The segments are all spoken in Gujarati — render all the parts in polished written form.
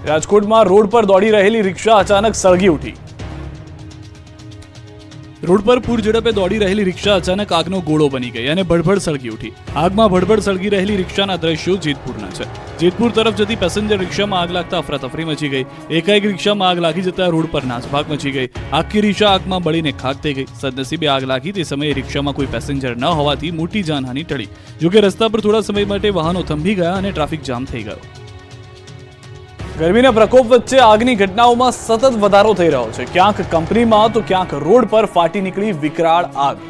રાજકોટમાં રોડ પર દોડી રહેલી રિક્ષા અચાનક સળગી ઉઠી। રોડ પર પૂર ઝડપે દોડી રહેલી રિક્ષા અચાનક આગનો ગોળો બની ગઈ અને ભડભડ સળગી ઉઠી। આગમાં ભડભડ સળગી રહેલી રિક્ષાના દ્રશ્યો જેતપુરના છે। જેતપુર તરફ જતી પેસેન્જર રિક્ષામાં આગ લાગતા અફરાતફરી મચી ગઈ। એકાએક રિક્ષામાં આગ લાગી જતા રોડ પર નાસભાગ મચી ગઈ। આખી રિક્ષા આગમાં બળીને ખાક થઈ ગઈ। સદનસીબે આગ લાગી તે સમયે રિક્ષામાં કોઈ પેસેન્જર ન હોવાથી મોટી જાનહાનિ ટળી। જોકે રસ્તા પર થોડા સમય માટે વાહનો થંભી ગયા અને ટ્રાફિક જામ થઈ ગયો। ગરમીના પ્રકોપ વચ્ચે આગની ઘટનાઓમાં સતત વધારો થઈ રહ્યો છે। ક્યાંક કંપનીમાં તો ક્યાંક રોડ પર ફાટી નીકળી વિકરાળ આગ।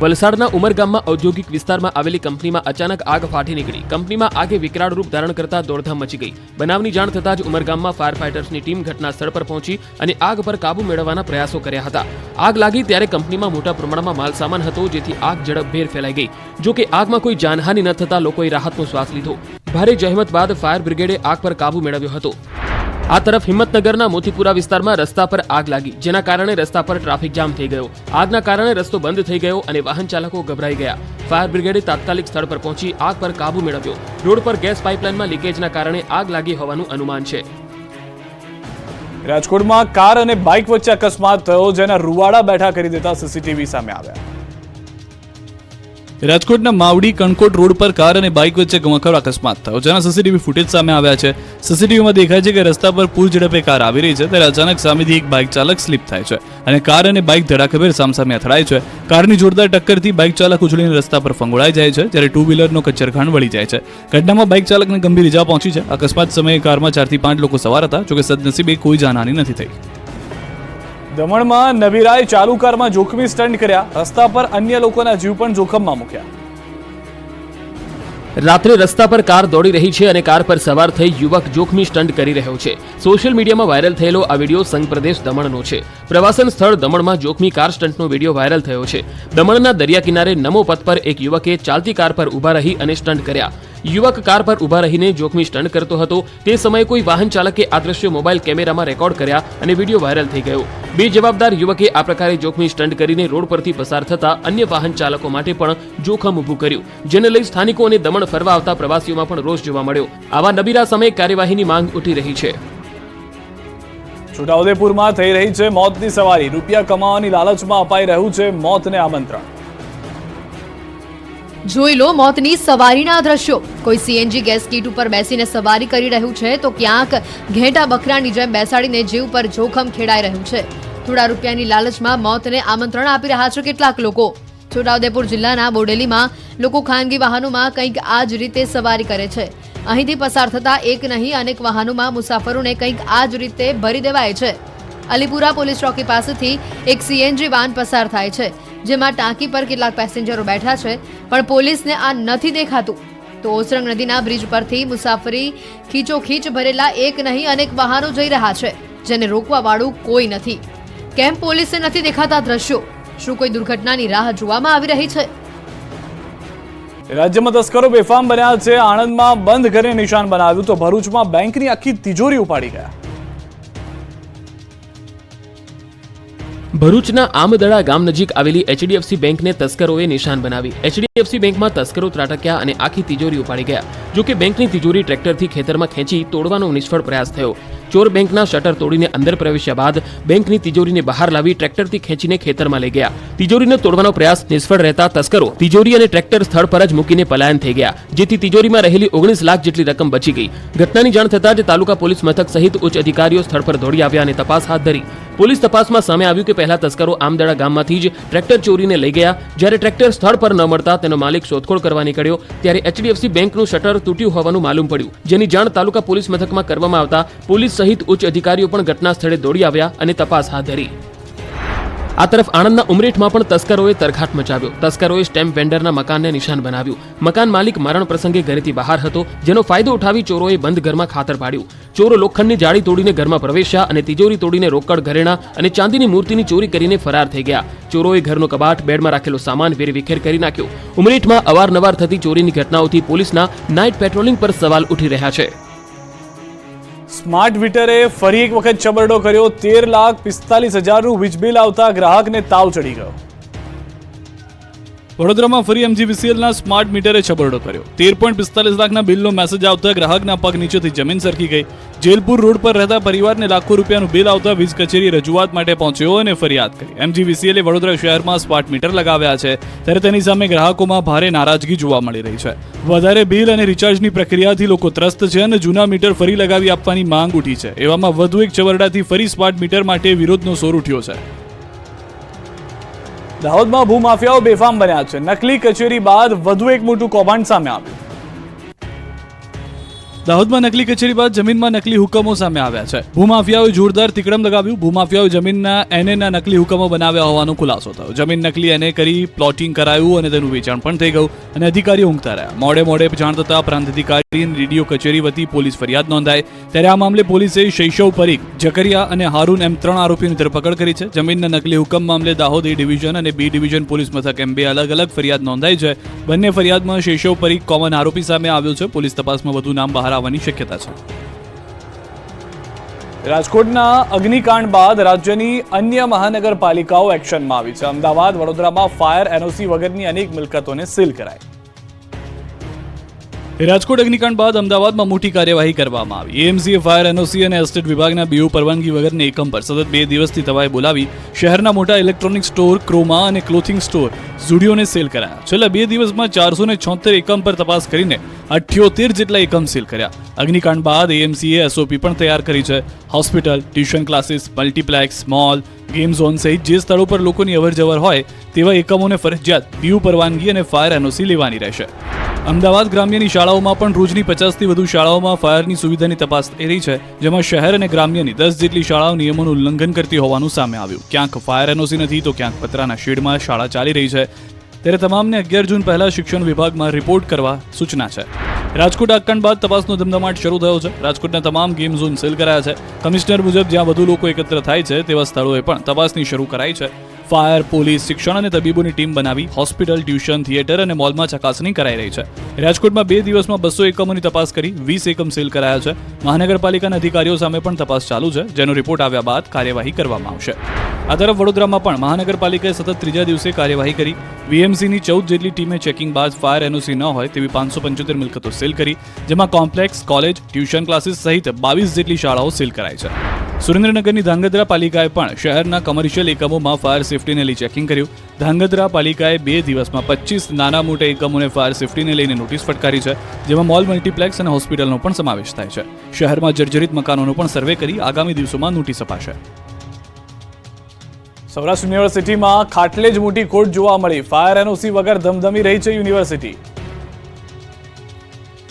વલસાડના ઉમરગામમાં ઔદ્યોગિક વિસ્તારમાં આવેલી કંપનીમાં અચાનક આગ ફાટી નીકળી। કંપનીમાં આગે વિકરાળ રૂપ ધારણ કરતા દોડધામ મચી ગઈ। બનાવની જાણ થતાં જ ઉમરગામમાં ફાયર ફાઇટર્સની ટીમ ઘટના સ્થળ પર પહોંચી અને આગ પર કાબુ મેળવવાના પ્રયાસો કર્યા હતા। આગ લાગી ત્યારે કંપનીમાં મોટા પ્રમાણમાં માલ સામાન હતો, જેથી આગ ઝડપભેર ફેલાઈ ગઈ। જો કે આગમાં કોઈ જાનહાનિ ન થતા લોકોએ રાહતનો શ્વાસ લીધો। ભારે જહેમત બાદ ફાયર બ્રિગેડે આગ પર કાબુ મેળવ્યો હતો। આ તરફ હિંમતનગરના મોતીપુરા વિસ્તારમાં રસ્તા પર આગ લાગી, જેના કારણે રસ્તા પર ટ્રાફિક જામ થઈ ગયો। આગના કારણે રસ્તો બંધ થઈ ગયો અને વાહન ચાલકો ગભરાઈ ગયા। ફાયર બ્રિગેડે તાત્કાલિક સ્થળ પર પહોંચી આગ પર કાબુ મેળવ્યો। રોડ પર ગેસ પાઇપલાઇનમાં લીકેજના કારણે આગ લાગી હોવાનું અનુમાન છે। રાજકોટમાં કાર અને બાઇક વચ્ચે અકસ્માત થયો, જેના રૂવાડા બેઠા કરી દેતા સીસીટીવી સામે આવ્યા। રાજકોટના માવડી કણકોટ રોડ પર કાર અને બાઇક વચ્ચે ગમખ્વાર અકસ્માત થયો, જેના સીસીટીવી ફૂટેજ સામે આવ્યા છે। સીસીટીવીમાં દેખાય છે કે રસ્તા પર પૂર ઝડપે કાર આવી રહી છે ત્યારે અચાનક સામેથી એક બાઇક ચાલક સ્લીપ થાય છે અને કાર અને બાઇક ધડાકેભેર સામસામે અથડાય છે। કારની જોરદાર ટક્કરથી બાઇક ચાલક ઉછળીને રસ્તા પર ફંગોળાઈ જાય છે, જ્યારે ટુ વ્હીલરનો કચ્ચરખાન વળી જાય છે। ઘટનામાં બાઇક ચાલકને ગંભીર ઇજા પહોંચી છે। અકસ્માત સમયે કારમાં 4 થી 5 લોકો સવાર હતા, જોકે સદનસીબે કોઈ જાનહાનિ નથી થઈ। દમણમાં નવીરાએ ચાલુ કારમાં જોખમી સ્ટન્ટ કર્યા। રસ્તા પર અન્ય લોકોના જીવ પણ જોખમમાં મૂક્યા। રાત્રે રસ્તા પર કાર દોડી રહી છે અને કાર પર સવાર થઈ યુવક જોખમી સ્ટન્ટ કરી રહ્યો છે। સોશિયલ મીડિયામાં વાયરલ થયેલો આ વિડીયો સંઘ પ્રદેશ દમણનો છે। પ્રવાસન સ્થળ દમણમાં જોખમી કાર સ્ટન્ટનો વિડીયો વાયરલ થયો છે। દમણના દરિયા કિનારે નમો પથ પર એક યુવકે ચાલતી કાર પર ઊભા રહી અને સ્ટન્ટ કર્યા। યુવક કાર પર ઊભા રહીને જોખમી સ્ટન્ટ કરતો હતો। તે સમયે કોઈ વાહન ચાલકે આ દ્રશ્યો મોબાઈલ કેમેરામાં રેકોર્ડ કર્યા અને વિડીયો વાયરલ થઈ ગયો। બેજવાબદાર યુવકે આ પ્રકારે જોખમી સ્ટન્ટ કરીને રોડ પરથી પસાર થતા અન્ય વાહન ચાલકો માટે પણ જોખમ ઊભું કર્યું, જેને લઈ સ્થાનિકો અને દમણ ફરવા આવતા પ્રવાસીઓમાં પણ રોષ જોવા મળ્યો। આવા નબીરા સમયે કાર્યવાહીની માંગ ઉઠી રહી છે। છોટાઉદેપુરમાં થઈ રહી છે મોતની સવારી। રૂપિયા કમાવાની લાલચમાં અપાઈ રહ્યું છે મોતને આમંત્રણ। જોઈ લો મોતની સવારીના દ્રશ્યો। કોઈ સીએનજી ગેસ કીટ ઉપર બેસીને સવારી કરી રહ્યું છે, તો ક્યાંક ઘેટા બકરાની જેમ બેસાડીને જીવ પર જોખમ ખેડાઈ રહ્યું છે। થોડા રૂપિયાની લાલચમાં મોતને આમંત્રણ આપી રહ્યા છે કેટલાક લોકો। છોટાઉદેપુર જિલ્લાના બોડેલીમાં લોકો ખાનગી વાહનોમાં કંઈક આ જ રીતે સવારી કરે છે। અહીંથી પસાર થતા એક નહીં અનેક વાહનોમાં મુસાફરોને કંઈક આ જ રીતે ભરી દેવાય છે। અલીપુરા પોલીસ ચોકી પાસેથી એક સીએનજી વાન પસાર થાય છે, જેમાં ટાંકી પર કેટલાક પેસેન્જરો બેઠા છે, પણ પોલીસને આ નથી દેખાતું। તો ઓસરંગ નદીના બ્રિજ પરથી મુસાફરી ખીચોખીચ ભરેલા એક નહીં અનેક વાહનો જઈ રહ્યા છે, જેને રોકવા વાળું કોઈ નથી। કેમ પોલીસને નથી દેખાતા દ્રશ્યો? શું કોઈ દુર્ઘટનાની રાહ જોવામાં આવી રહી છે? રાજ્યમાં તસ્કરો બેફામ બન્યા છે। આણંદમાં બંધ ઘરે નિશાન બનાવ્યું, તો ભરૂચમાં બેંકની આખી તિજોરી ઉપાડી ગયા। ભરૂચના આમદડા ગામ નજીક આવેલી એચડીએફસી બેંકને તસ્કરોએ નિશાન બનાવી। એચડીએફસી બેંકમાં તસ્કરો ત્રાટક્યા અને આખી તિજોરી ઉપાડી ગયા। જોકે બેંકની તિજોરી ટ્રેક્ટરથી ખેતરમાં ખેંચી તોડવાનો નિષ્ફળ પ્રયાસ થયો। ચોર બેંકના શટર તોડીને અંદર પ્રવેશ્યા બાદ બેંકની તિજોરીને બહાર લાવી ટ્રેક્ટરથી ખેંચીને ખેતરમાં લઈ ગયા। તિજોરીને તોડવાનો પ્રયાસ નિષ્ફળ રહેતા તસ્કરો તિજોરી અને ટ્રેક્ટર સ્થળ પર જ મૂકીને પલાયન થઈ ગયા, જેથી તિજોરીમાં રહેલી 19 લાખ જેટલી રકમ બચી ગઈ। ઘટનાની જાણ થતાં જ તાલુકા પોલીસ મથક સહિત ઉચ્ચ અધિકારીઓ સ્થળ પર દોડી આવ્યા અને તપાસ હાથ ધરી। પોલીસ તપાસમાં સામે આવ્યું કે પહેલા તસ્કરો આમદડા ગામમાંથી જ ટ્રેક્ટર ચોરીને લઈ ગયા। જ્યારે ટ્રેક્ટર સ્થળ પર ન મળતા તેનો માલિક શોધખોળ કરવા નીકળ્યો, ત્યારે એચડીએફસી બેંકનું શટર તૂટ્યું હોવાનું માલુમ પડ્યું, જેની જાણ તાલુકા પોલીસ મથકમાં કરવામાં આવતા પોલીસ સહિત ઉચ્ચ અધિકારીઓ પણ ઘટના સ્થળે દોડી આવ્યા અને તપાસ હાથ ધરી। આ તરફ આણંદના ઉમરેઠમાં પણ તસ્કરોએ તરખાટ મચાવ્યો। તસ્કરોએ સ્ટેમ્પ વેન્ડરના મકાનને નિશાન બનાવ્યું। મકાન માલિક મરણ પ્રસંગે ઘરેથી બહાર હતો, જેનો ફાયદો ઉઠાવી ચોરોએ બંધ ઘરમાં ખાતર પાડ્યું। ચોરો લોખંડની જાળી તોડીને ઘરમાં પ્રવેશ્યા અને તિજોરી તોડીને રોકડ, ઘરેણાં અને ચાંદીની મૂર્તિની ચોરી કરીને ફરાર થઈ ગયા। ચોરોએ ઘરનો કબાટ, બેડમાં રાખેલો સામાન વેરવિખેર કરી નાખ્યો। ઉમરેઠમાં અવારનવાર થતી ચોરીની ઘટનાઓથી પોલીસના નાઇટ પેટ્રોલિંગ પર સવાલ ઉઠી રહ્યા છે। સ્માર્ટ મીટરે ફરી એક વખત છબરડો કર્યો। 13,45,000નું વીજ બિલ આવતા ગ્રાહકને તાવ ચડી ગયો। વડોદરામાં ફરી MGVCLના સ્માર્ટ મીટરે છબરડો કર્યો. 13.45 લાખના બિલનો મેસેજ આવતા ગ્રાહકના પગ નીચેથી જમીન સરકી ગઈ. જેલપુર રોડ પર રહેતા પરિવારને લાખો રૂપિયાનું બિલ આવતા વીજ કચેરી રજૂઆત માટે પહોંચ્યો અને ફરિયાદ કરી. MGVCLએ વડોદરા શહેરમાં સ્માર્ટ મીટર લગાવ્યા છે, ત્યારે તેની સામે ગ્રાહકોમાં ભારે નારાજગી જોવા મળી રહી છે. વધારે બિલ અને રિચાર્જની પ્રક્રિયાથી લોકો ત્રસ્ત છે અને જૂના મીટર ફરી લગાવી આપવાની માંગ ઉઠી છે. એવામાં વધુ એક છબરડાથી ફરી સ્માર્ટ મીટર માટે વિરોધનો સૂર ઉઠ્યો છે. દાહોદમાં ભૂમાફિયાઓ બેફામ બન્યા છે. નકલી કચેરી બાદ વધુ એક મોટું કૌભાંડ સામે આવ્યું. દાહોદમાં નકલી કચેરી બાદ જમીનમાં નકલી હુકમો સામે આવ્યા છે. ભૂમાફિયાઓએ જોરદાર તિકડમ લગાવ્યું. ભૂમાફિયાઓએ જમીનના એનએના નકલી હુકમો બનાવ્યા હોવાનો ખુલાસો થયો. જમીન નકલી એને કરી પ્લોટિંગ કરાયું અને તેનું વેચાણ પણ થઈ ગયું અને અધિકારીઓ ઊંઘતા રહ્યા. મોડે જાણ થતા પ્રાંત અધિકારી અને DDO કચેરી વતી પોલીસ ફરિયાદ નોંધાઈ. ત્યારે આ મામલે પોલીસે શૈશવ પરીખ, જકરિયા અને હારૂન એમ 3 આરોપીની ધરપકડ કરી છે. જમીનના નકલી હુકમ મામલે દાહોદ A ડિવિઝન અને B ડિવિઝન પોલીસ મથક એમ 2 અલગ અલગ ફરિયાદ નોંધાઈ છે. બંને ફરિયાદમાં શૈશવ પરીખ કોમન આરોપી સામે આવ્યો છે. પોલીસ તપાસમાં વધુ નામ બહાર આવવાની શક્યતા છે. રાજકોટના અગ્નિકાંડ બાદ રાજ્યની અન્ય મહાનગરપાલિકાઓ એક્શનમાં આવી છે. અમદાવાદ, વડોદરામાં ફાયર NOC વગરની અનેક મિલકતોને સીલ કરાઈ. રાજકોટ અગ્નિકાંડ બાદ અમદાવાદમાં મોટી કાર્યવાહી કરવામાં આવી. AMCએ ફાયર NOC અને એસ્ટેટ વિભાગના BO પરવાનગી વગરના એકમ પર સતત 2 દિવસથી તવાઈ બોલાવી શહેરના મોટા ઇલેક્ટ્રોનિક સ્ટોર, ક્રોમા અને ક્લોથિંગ સ્ટોર, ઝુડિયોને સીલ કરાયા. છેલ્લા 2 દિવસમાં 476 એકમ પર તપાસ કરીને 78 જેટલા એકમ સીલ કર્યા. અગ્નિકાંડ બાદ AMCએ SOP પણ તૈયાર કરી છે. Hospital, tuition classes, multiplex, mall, game zone સહિત જે સ્થળો પર લોકોની અવરજવર હોય તેવા એકમોને ફરજિયાત BO પરવાનગી અને ફાયર NOC લેવાની રહેશે. અમદાવાદ ગ્રામ્યની શાળાઓમાં પણ રોજની 50થી વધુ શાળાઓમાં ફાયરની સુવિધાની તપાસ થઈ રહી છે, જેમાં શહેર અને ગ્રામ્યની 10 જેટલી શાળાઓ નિયમોનું ઉલ્લંઘન કરતી હોવાનું સામે આવ્યું. ક્યાંક ફાયર NOC નથી તો ક્યાંક પતરાના શેડમાં શાળા ચાલી રહી છે. ત્યારે તમામને 11 જૂન પહેલા શિક્ષણ વિભાગમાં રિપોર્ટ કરવા સૂચના છે. રાજકોટ આગકાંડ બાદ તપાસનો ધમધમાટ શરૂ થયો છે. રાજકોટના તમામ ગેમ ઝોન સીલ કરાયા છે. કમિશનર મુજબ જ્યાં વધુ લોકો એકત્ર થાય છે તેવા સ્થળોએ પણ તપાસની શરૂ કરાઈ છે. ફાયર, પોલીસ, શિક્ષણ અને તબીબોની ટીમ બનાવી હોસ્પિટલ, ટ્યુશન, થિયેટર અને મોલમાં ચકાસણી કરાઈ રહી છે. રાજકોટમાં 2 દિવસમાં 200 એકમોની તપાસ કરી 20 એકમ સીલ કરાયા છે. મહાનગરપાલિકાના અધિકારીઓ સામે પણ તપાસ ચાલુ છે, જેનો રિપોર્ટ આવ્યા બાદ કાર્યવાહી કરવામાં આવશે. આ તરફ વડોદરામાં પણ મહાનગરપાલિકાએ સતત 3જા દિવસે કાર્યવાહી કરી. VMCની 14 જેટલી ટીમે ચેકિંગ બાદ ફાયર NOC ન હોય તેવી 575 મિલકતો સીલ કરી, જેમાં કોમ્પ્લેક્સ, કોલેજ, ટ્યુશન ક્લાસીસ સહિત 22 જેટલી શાળાઓ સીલ કરાઈ છે. સુરેન્દ્રનગરની ધાંગધ્રા પાલિકાએ પણ શહેરના કમર્શિયલ એકમોમાં ફાયર સેફટીને લઈ ચેકિંગ કર્યું. ધાંગધ્રા પાલિકાએ 2 દિવસમાં 25 નાના મોટા એકમોને ફાયર સેફટીને લઈને નોટિસ ફટકારી છે, જેમાં મોલ, મલ્ટીપ્લેક્સ અને હોસ્પિટલનો પણ સમાવેશ થાય છે. શહેરમાં જર્જરિત મકાનોનો પણ સર્વે કરી આગામી દિવસોમાં નોટિસ અપાશે. સૌરાષ્ટ્ર યુનિવર્સિટીમાં ખાટલે જ મોટી ખોટ જોવા મળી. ફાયર NOC વગર ધમધમી રહી છે યુનિવર્સિટી.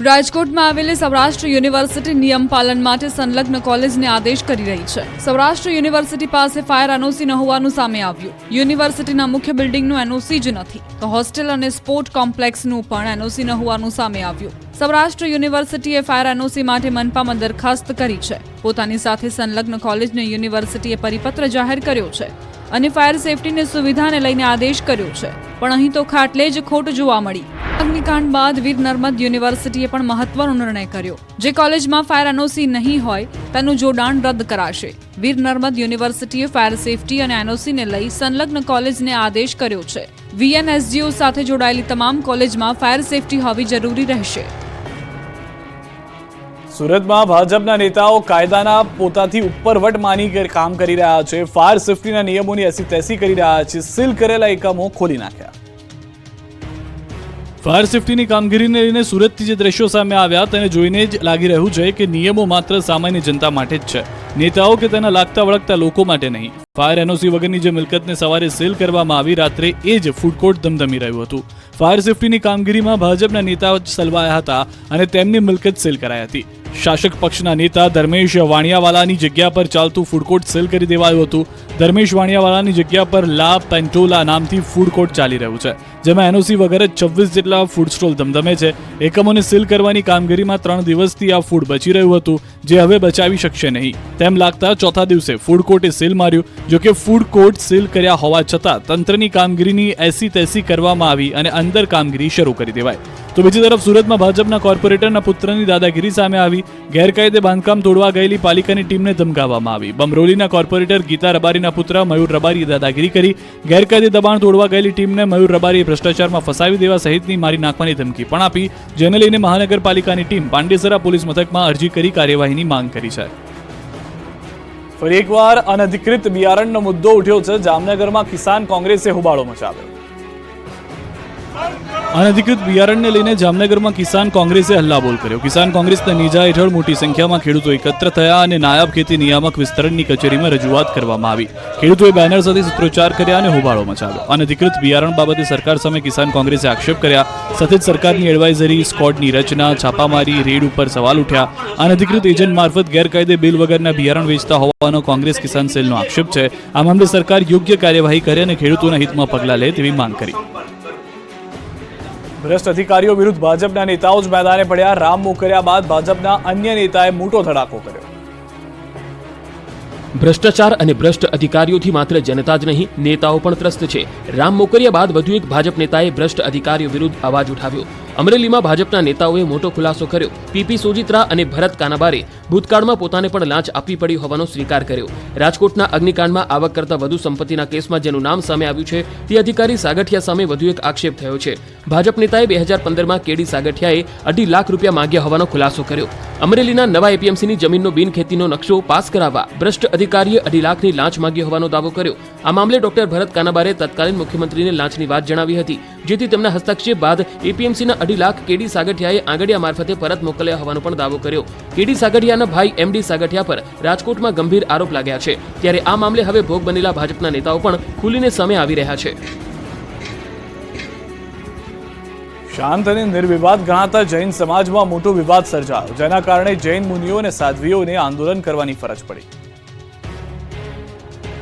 રાજકોટમાં આવેલી સૌરાષ્ટ્ર યુનિવર્સિટી નિયમ પાલન માટે સંલગ્ન કોલેજને આદેશ કરી રહી છે. સૌરાષ્ટ્ર યુનિવર્સિટી પાસે ફાયર NOC ન હોવાનું સામે આવ્યું. યુનિવર્સિટીના મુખ્ય બિલ્ડિંગનું NOC જ નથી, તો હોસ્ટેલ અને સ્પોર્ટ કોમ્પ્લેક્સનું પણ NOC ન હોવાનું સામે આવ્યું. સૌરાષ્ટ્ર યુનિવર્સિટીએ ફાયર NOC માટે મનપામાં દરખાસ્ત કરી છે. પોતાની સાથે સંલગ્ન કોલેજને યુનિવર્સિટીએ પરિપત્ર જાહેર કર્યો છે અને ફાયર સેફટીની સુવિધાને લઈને આદેશ કર્યો છે, પણ અહીં તો ખાટલે જ ખોટ જોવા મળી. અગ્નિકાંડ બાદ વીર નર્મદ યુનિવર્સિટીએ પણ મહત્વનો નિર્ણય કર્યો. જે કોલેજમાં ફાયર NOC નહીં હોય તેનું જોડાણ રદ કરાશે. વીર નર્મદ યુનિવર્સિટીએ ફાયર સેફટી અને NOC ને લઈ સંલગ્ન કોલેજને આદેશ કર્યો છે. VNSGO સાથે જોડાયેલી તમામ કોલેજમાં ફાયર સેફટી હોવી જરૂરી રહેશે. સુરતમાં ભાજપના નેતાઓ કાયદાના પોતાથી ઉપરવટ માની કામ કરી રહ્યા છે. ફાયર સેફટીના નિયમોની એસી તેસી કરી રહ્યા છે. સીલ કરેલા એકમો ખોલી નાખ્યા. ફાયર સેફટીની કામગીરીને લઈને સુરતથી જે દ્રશ્યો સામે આવ્યા તેને જોઈને જ લાગી રહ્યું છે કે નિયમો માત્ર સામાન્ય જનતા માટે જ છે, નેતાઓ કે તેના લાગતા વળગતા લોકો માટે નહીં. ફાયર NOC વગરની જે મિલકતને સવારે સીલ કરવામાં આવી, રાત્રે એ જ ફૂડ કોર્ટ ધમધમી રહ્યું હતું. ફાયર સેફટીની કામગીરીમાં ભાજપના નેતાઓ જ સલવાયા હતા અને તેમની મિલકત સીલ કરાઈ હતી. શાસક પક્ષના નેતા ધર્મેશ વાણિયાવાલાની જગ્યા પર ચાલતું ફૂડ કોર્ટ સીલ કરી દેવાયું હતું. ધર્મેશ વાણિયાવાલાની જગ્યા પર લા પેન્ટોલા નામથી ફૂડ કોર્ટ ચાલી રહ્યું છે, જેમાં NOC વગર 26 જેટલા ફૂડ સ્ટોલ ધમધમે છે. એકમોને સીલ કરવાની કામગીરીમાં 3 દિવસથી આ ફૂડ બચી રહ્યું હતું, જે હવે બચાવી શકશે નહીં તેમ લાગતા ચોથા દિવસે ફૂડ કોર્ટે સીલ માર્યું. જોકે ફૂડ કોર્ટ સીલ કર્યા હોવા છતાં તંત્રની કામગીરીની એસી તેસી કરવામાં આવી અને અંદર કામગીરી શરૂ કરી દેવાય. તો બીજી તરફ સુરતમાં ભાજપના કોર્પોરેટરના પુત્રની દાદાગીરી સામે આવી. ગેરકાયદે બાંધકામ તોડવા ગયેલી પાલિકાની ટીમને ધમકાવવામાં આવી. બમરોલીના કોર્પોરેટર ગીતા રબારીના પુત્ર મયુર રબારીએ દાદાગીરી કરી. ગેરકાયદે દબાણ તોડવા ગયેલી ટીમને મયુર રબારીએ ભ્રષ્ટાચારમાં ફસાવી દેવા સહિતની મારી નાખવાની ધમકી પણ આપી, જેને લઈને મહાનગરપાલિકાની ટીમ પાંડેસરા પોલીસ મથકમાં અરજી કરી કાર્યવાહીની માંગ કરી છે. ફરી એકવાર અનધિકૃત બિયારણનો મુદ્દો ઉઠ્યો છે. જામનગરમાં કિસાન કોંગ્રેસે હોબાળો મચાવ્યો. અનધિકૃત બિયારણને લઈને જામનગરમાં કિસાન કોંગ્રેસે હલ્લાબોલ કર્યો. કિસાન કોંગ્રેસના નેજા હેઠળ મોટી સંખ્યામાં ખેડૂતો એકત્ર થયા અને નાયબ ખેતી નિયામક વિસ્તરણની કચેરીમાં રજૂઆત કરવામાં આવી. ખેડૂતોએ બેનર સાથે સૂત્રોચ્ચાર કર્યા અને હોબાળો મચાવ્યો. અનધિકૃત બિયારણ બાબતે સરકાર સામે કિસાન કોંગ્રેસે આક્ષેપ કર્યા. સાથે જ સરકારની એડવાઇઝરી, સ્કોડની રચના, છાપામારી, રેડ ઉપર સવાલ ઉઠ્યા. અનધિકૃત એજન્ટ મારફત ગેરકાયદે બિલ વગરના બિયારણ વેચતા હોવાનો કોંગ્રેસ કિસાન સેલનો આક્ષેપ છે. આ મામલે સરકાર યોગ્ય કાર્યવાહી કરે અને ખેડૂતોના હિતમાં પગલાં લે તેવી માંગ કરી. ભ્રષ્ટ અધિકારીઓ વિરુદ્ધ ભાજપના નેતાઓ જ મેદાને પડ્યા. રામ મોકર્યા બાદ ભાજપના અન્ય નેતાએ મોટો ધડાકો કર્યો. ભ્રષ્ટાચાર અને ભ્રષ્ટ અધિકારીઓથી માત્ર જનતા જ નહીં, નેતાઓ પણ ત્રસ્ત છે. રામ મોકરિયા બાદ વધુ એક ભાજપ નેતાએ ભ્રષ્ટ અધિકારીઓ વિરુદ્ધ અવાજ ઉઠાવ્યો. અમરેલીમાં ભાજપના નેતાઓએ મોટો ખુલાસો કર્યો. પીપી સોજિત્રા અને ભરત કાનાબારે ભૂતકાળમાં પોતાને પણ લાંચ આપવી પડી હોવાનો સ્વીકાર કર્યો. રાજકોટના અગ્નિકાંડમાં આવક કરતા વધુ સંપત્તિના કેસમાં જેનું નામ સામે આવ્યું છે તે અધિકારી સાગઠિયા સામે વધુ એક આક્ષેપ થયો છે. ભાજપ નેતાએ 2015માં કેડી સાગઠિયાએ 2.5 લાખ રૂપિયા માંગ્યા હોવાનો ખુલાસો કર્યો. અમરેલીના નવા એપીએમસીની જમીનનો બિનખેતીનો નકશો પાસ કરાવવા ભ્રષ્ટ અધિકારીએ 2.5 લાખની લાંચ માંગી હોવાનો દાવો કર્યો. આ મામલે ડોક્ટર ભરત કાનાબારે તત્કાલીન મુખ્યમંત્રીને લાંચની વાત જણાવી હતી, જેથી તેમના હસ્તક્ષેપ બાદ એપીએમસીના 2.5 લાખ કેડી સાગઠિયાએ આંગડિયા મારફતે પરત મોકલ્યા હોવાનો પણ દાવો કર્યો. કેડી સાગઠિયાના ભાઈ એમડી સાગઠિયા પર રાજકોટમાં ગંભીર આરોપ લાગ્યા છે. ત્યારે આ મામલે હવે ભોગ બનેલા ભાજપના નેતાઓ પણ ખુલીને સામે આવી રહ્યા છે. શાંત અને નિર્વિવાદ ગણાતા જૈન સમાજમાં મોટો વિવાદ સર્જાયો, જેના કારણે જૈન મુનિઓ અને સાધ્વીઓને આંદોલન કરવાની ફરજ પડી.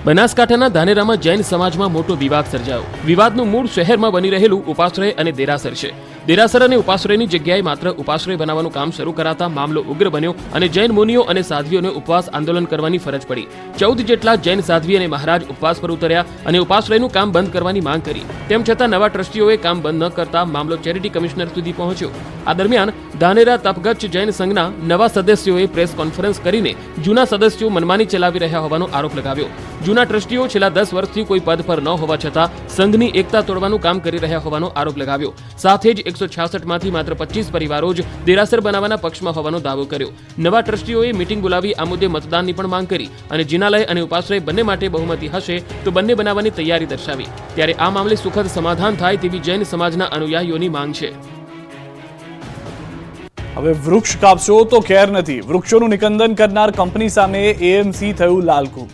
બનાસકાંઠાના ધાનેરામાં જૈન સમાજમાં મોટો વિવાદ સર્જાયો. વિવાદનું મૂળ શહેરમાં બની રહેલું ઉપાશ્રય અને દેરાસર છે. દેરાસર અને ઉપાશ્રયની જગ્યાએ માત્ર ઉપાશ્રય બનાવવાનું કામ શરૂ કરાતા મામલો ઉગ્ર બન્યો અને જૈન મુનિઓ અને સાધ્વીઓને ઉપવાસ આંદોલન કરવાની ફરજ પડી. 14 જેટલા જૈન સાધ્વી અને મહારાજ ઉપવાસ પર ઉતર્યા અને ઉપાશ્રયનું કામ બંધ કરવાની માંગ કરી. તેમ છતાં નવા ટ્રસ્ટીઓએ કામ બંધ ન કરતા મામલો ચેરિટી કમિશનર સુધી પહોંચ્યો. આ દરમિયાન ધાનેરા તપગચ્છ જૈન સંઘના નવા સદસ્યોએ પ્રેસ કોન્ફરન્સ કરીને જૂના સદસ્યો મનમાની ચલાવી રહ્યા હોવાનો આરોપ લગાવ્યો. જૂના ટ્રસ્ટીઓ છેલ્લા 10 વર્ષથી કોઈ પદ પર ન હોવા છતાં સંઘની એકતા તોડવાનું કામ કરી રહ્યા હોવાનો આરોપ લગાવ્યો. સાથે જ 166 માંથી માત્ર 25 પરિવારો જ દેરાસર બનાવવાના પક્ષમાં હોવાનો દાવો કર્યો. નવા ટ્રસ્ટીઓએ મીટિંગ બોલાવી આ મુદ્દે મતદાનની પણ માંગ કરી અને જિનાલય અને ઉપાશ્રય બંને માટે બહુમતી હશે તો બંને બનાવવાની તૈયારી દર્શાવી. ત્યારે આ મામલે સુખદ સમાધાન થાય તેવી જૈન સમાજના અનુયાયીઓની માંગ છે. હવે વૃક્ષ કાપશો તો ખેર નથી. વૃક્ષોનું નિકંદન કરનાર કંપની સામે એએમસી થયું લાલઘૂમ.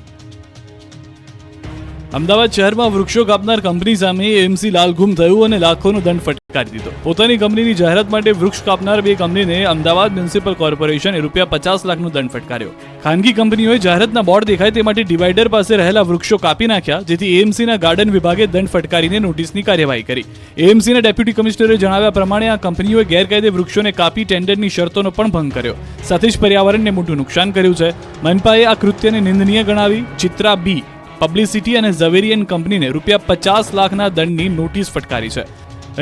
અમદાવાદ શહેરમાં વૃક્ષો કાપનાર કંપની સામે એએમસી લાલઘૂમ થયું અને લાખોનો દંડ ફટકારી દીધો. પોતાની કંપનીની જાહેરાત માટે વૃક્ષ કાપનાર બે કંપનીને અમદાવાદ મ્યુનિસિપલ કોર્પોરેશને ₹50 લાખનો દંડ ફટકાર્યો. ખાનગી કંપનીઓએ જાહેરાતના બોર્ડ દેખાય તે માટે ડિવાઈડર પાસે રહેલા વૃક્ષો કાપી નાખ્યા, જેથી એએમસીના ગાર્ડન વિભાગે દંડ ફટકારીને નોટિસની કાર્યવાહી કરી. એએમસીના ડેપ્યુટી કમિશનરે જણાવ્યા પ્રમાણે આ કંપનીઓએ ગેરકાયદે વૃક્ષોને કાપી ટેન્ડરની શરતોનો પણ ભંગ કર્યો, સાથે જ પર્યાવરણને મોટું નુકસાન કર્યું છે. મનપાએ આ કૃત્યને નિંદનીય ગણાવી ચિત્રા બી, પબ્લિસિટી અને ઝવેરિયન કંપનીને ₹50 લાખના દંડની નોટિસ ફટકારી છે.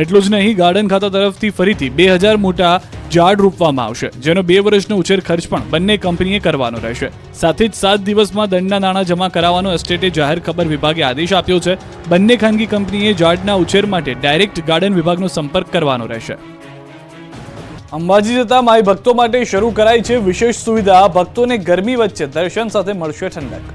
એટલું જ નહીં, ગાર્ડન ખાતા તરફથી ફરીથી 2000 મોટા ઝાડ રોપવામાં આવશે, જેનો 2 વર્ષનો ઉછેર ખર્ચ પણ બંને કંપનીએ કરવાનો રહેશે. સાથે જ 7 દિવસમાં દંડના નાણાં જમા કરાવવાનો એસ્ટેટે જાહેર ખબર વિભાગે આદેશ આપ્યો છે. બંને ખાનગી કંપનીએ ઝાડના ઉછેર માટે ડાયરેક્ટ ગાર્ડન વિભાગનો સંપર્ક કરવાનો રહેશે. અંબાજી જતા માઈ ભક્તો માટે શરૂ કરાઈ છે વિશેષ સુવિધા. ભક્તોને ગરમી વચ્ચે દર્શન સાથે મળશે ઠંડક.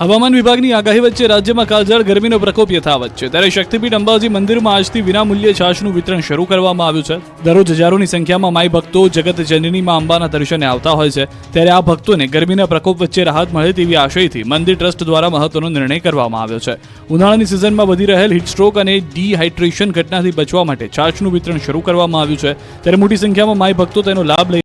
હવામાન વિભાગની આગાહી વચ્ચે રાજ્યમાં કાળઝાળ ગરમીનો પ્રકોપ યથાવત છે. ત્યારે શક્તિપીઠ અંબાજી મંદિરમાં આજથી વિનામૂલ્યે છાશનું વિતરણ શરૂ કરવામાં આવ્યું છે. દરરોજ હજારોની સંખ્યામાં માઈ ભક્તો જગત જનનીમાં અંબાના દર્શને આવતા હોય છે. ત્યારે આ ભક્તોને ગરમીના પ્રકોપ વચ્ચે રાહત મળે તેવી આશયથી મંદિર ટ્રસ્ટ દ્વારા મહત્વનો નિર્ણય કરવામાં આવ્યો છે. ઉનાળાની સિઝનમાં વધી રહેલ હીટસ્ટ્રોક અને ડિહાઇડ્રેશન ઘટનાથી બચવા માટે છાશનું વિતરણ શરૂ કરવામાં આવ્યું છે. ત્યારે મોટી સંખ્યામાં માઈ ભક્તો તેનો લાભ લઈ